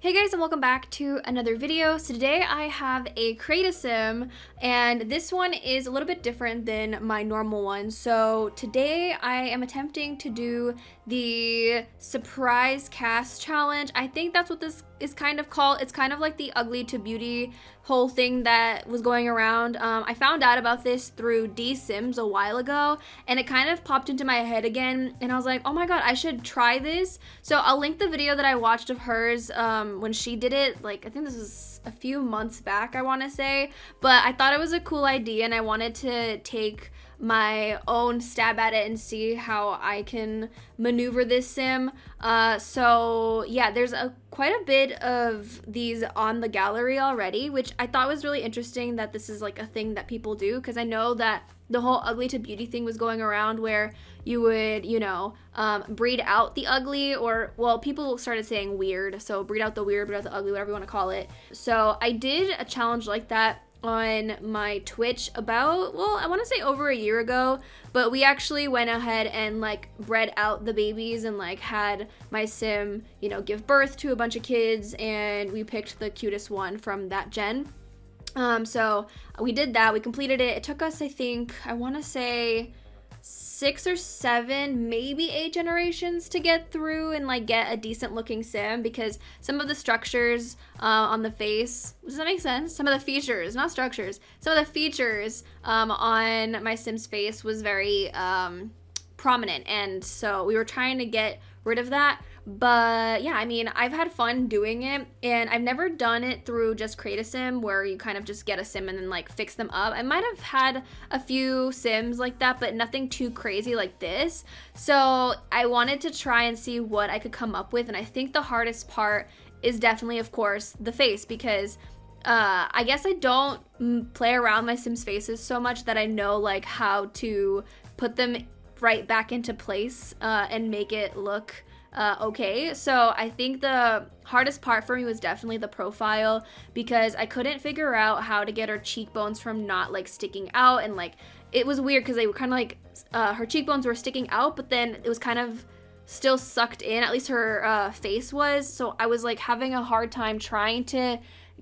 Hey guys, and welcome back to another video. So today I have a create a sim, and this one is a little bit different than my normal one. So today I am attempting to do the surprise CAS challenge. I think that's what this is kind of called. It's kind of like the ugly to beauty whole thing that was going around. I found out about this through D Sims a while ago, and it kind of popped into my head again, and I was like, oh my god, I should try this. So I'll link the video that I watched of hers when she did it. Like, I think this was a few months back, I want to say, but I thought it was a cool idea, and I wanted to take my own stab at it and see how I can maneuver this sim. So yeah, there's quite a bit of these on the gallery already, which I thought was really interesting that this is like a thing that people do, because I know that the whole ugly to beauty thing was going around where you would, breed out the ugly, or, well, people started saying weird, so breed out the weird, breed out the ugly, whatever you want to call it. So I did a challenge like that on my Twitch about, well, I want to say over a year ago, but we actually went ahead and like bred out the babies and like had my sim, give birth to a bunch of kids, and we picked the cutest one from that gen. So we did that, we completed it. It took us, I want to say 6 or 7, maybe 8 generations to get through and like get a decent looking sim, because some of the structures on the face, does that make sense? Some of the features, not structures, some of the features on my sim's face was very prominent, and so we were trying to get rid of that. But yeah, I mean, I've had fun doing it, and I've never done it through just create a sim where you kind of just get a sim and then like fix them up. I might have had a few sims like that, but nothing too crazy like this. So I wanted to try and see what I could come up with, and I think the hardest part is definitely, of course, the face, because I guess I don't play around my sims faces so much that I know like how to put them right back into place and make it look okay. So I think the hardest part for me was definitely the profile, because I couldn't figure out how to get her cheekbones from not like sticking out, and like it was weird because they were kind of like her cheekbones were sticking out, but then it was kind of still sucked in, at least her face was. So I was like having a hard time trying to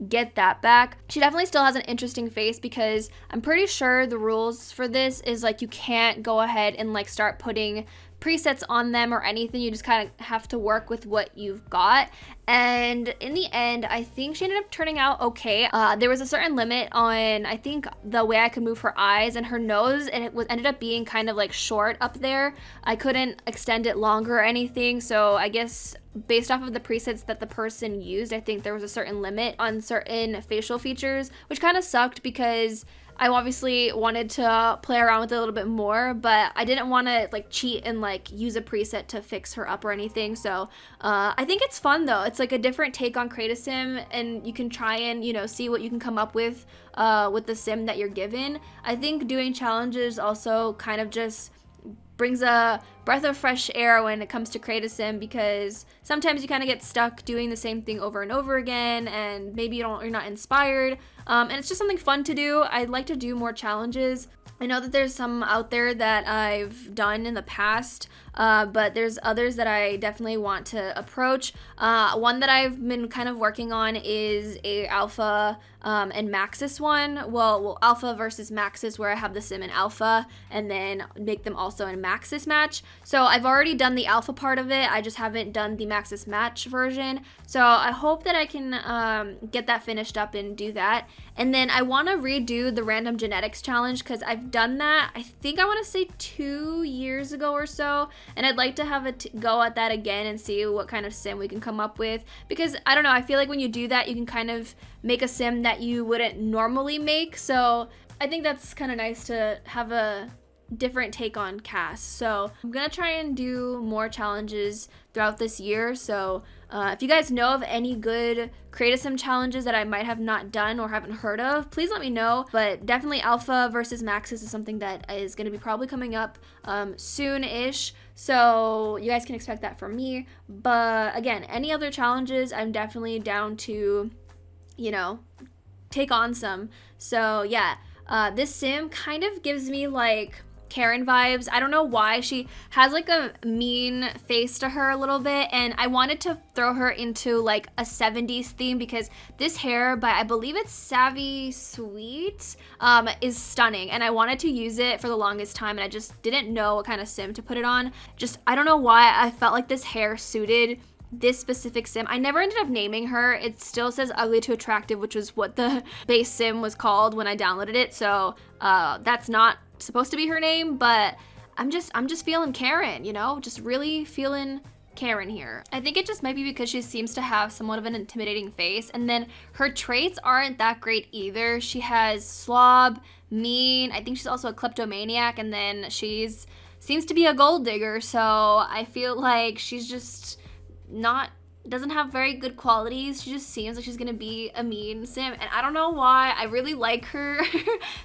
get that back. She definitely still has an interesting face, because I'm pretty sure the rules for this is like you can't go ahead and like start putting presets on them or anything. You just kind of have to work with what you've got. And in the end, I think she ended up turning out okay. There was a certain limit on, I think, the way I could move her eyes and her nose, and it ended up being kind of like short up there. I couldn't extend it longer or anything, so I guess based off of the presets that the person used, I think there was a certain limit on certain facial features, which kind of sucked, because I obviously wanted to play around with it a little bit more, but I didn't want to like cheat and like use a preset to fix her up or anything. So I think it's fun though. It's like a different take on Create a Sim, and you can try and see what you can come up with the sim that you're given. I think doing challenges also kind of just brings a breath of fresh air when it comes to create a sim, because sometimes you kind of get stuck doing the same thing over and over again, and maybe you're not inspired, and it's just something fun to do. I'd like to do more challenges. I know that there's some out there that I've done in the past, but there's others that I definitely want to approach. One that I've been kind of working on is a alpha and maxis one. Well, alpha versus maxis, where I have the sim in alpha and then make them also in maxis match. So I've already done the alpha part of it. I just haven't done the maxis match version. So I hope that I can get that finished up and do that. And then I want to redo the random genetics challenge, because I've done that, I think I want to say 2 years ago or so, and I'd like to have a go at that again and see what kind of sim we can come up with, because I don't know, I feel like when you do that, you can kind of make a sim that you wouldn't normally make. So I think that's kind of nice to have a different take on CAS. So I'm gonna try and do more challenges throughout this year. So if you guys know of any good create a sim challenges that I might have not done or haven't heard of, please let me know. But definitely alpha versus maxis is something that is going to be probably coming up soon-ish, so you guys can expect that from me. But again, any other challenges, I'm definitely down to take on some. So yeah, this sim kind of gives me like Karen vibes. I don't know why. She has like a mean face to her a little bit, and I wanted to throw her into like a 70s theme because this hair by, I believe it's Savvy Sweet, is stunning, and I wanted to use it for the longest time, and I just didn't know what kind of sim to put it on. Just, I don't know why I felt like this hair suited this specific sim. I never ended up naming her. It still says ugly to attractive, which was what the base sim was called when I downloaded it. So that's not supposed to be her name, but I'm just feeling Karen, you know, just really feeling Karen here. I think it just might be because she seems to have somewhat of an intimidating face, and then her traits aren't that great either. She has slob, mean, I think she's also a kleptomaniac, and then seems to be a gold digger, so I feel like she's just doesn't have very good qualities. She just seems like she's gonna be a mean sim, and I don't know why. I really like her.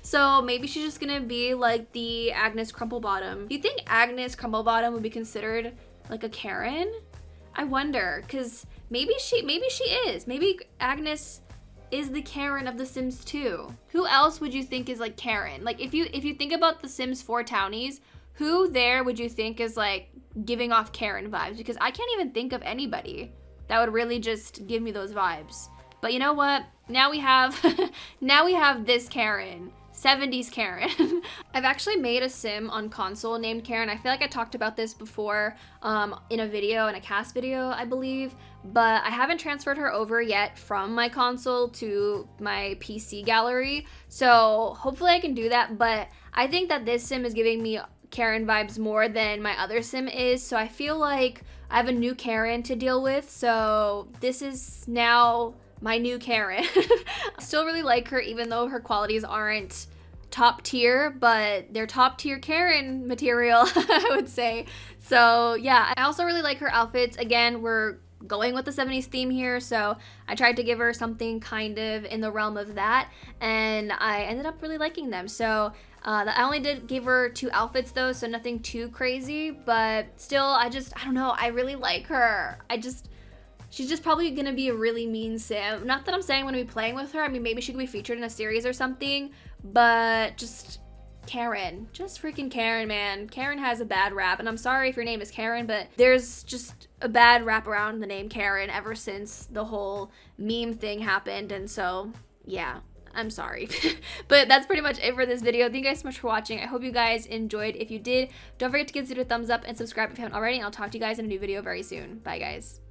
So maybe she's just gonna be like the Agnes Crumplebottom. Do you think Agnes Crumplebottom would be considered like a Karen? I wonder, because maybe she is. Maybe Agnes is the Karen of The Sims 2. Who else would you think is like Karen? Like if you think about The Sims 4 townies, who there would you think is like giving off Karen vibes? Because I can't even think of anybody that would really just give me those vibes. But you know what? Now we have this Karen. 70s Karen. I've actually made a sim on console named Karen. I feel like I talked about this before in a video, in a CAS video, I believe, but I haven't transferred her over yet from my console to my PC gallery. So hopefully I can do that, but I think that this sim is giving me Karen vibes more than my other sim is, so I feel like I have a new Karen to deal with, so this is now my new Karen. I still really like her even though her qualities aren't top tier, but they're top tier Karen material, I would say. So yeah, I also really like her outfits. Again, we're going with the 70s theme here, so I tried to give her something kind of in the realm of that, and I ended up really liking them. So I only did give her 2 outfits though, so nothing too crazy, but still, I don't know, I really like her. She's just probably gonna be a really mean sim. Not that I'm saying I'm gonna be playing with her. I mean, maybe she could be featured in a series or something, but just Karen. Just freaking Karen, man. Karen has a bad rap, and I'm sorry if your name is Karen, but there's just a bad rap around the name Karen ever since the whole meme thing happened, and so, yeah. I'm sorry. But that's pretty much it for this video. Thank you guys so much for watching. I hope you guys enjoyed. If you did, don't forget to give this video a thumbs up and subscribe if you haven't already, and I'll talk to you guys in a new video very soon. Bye, guys.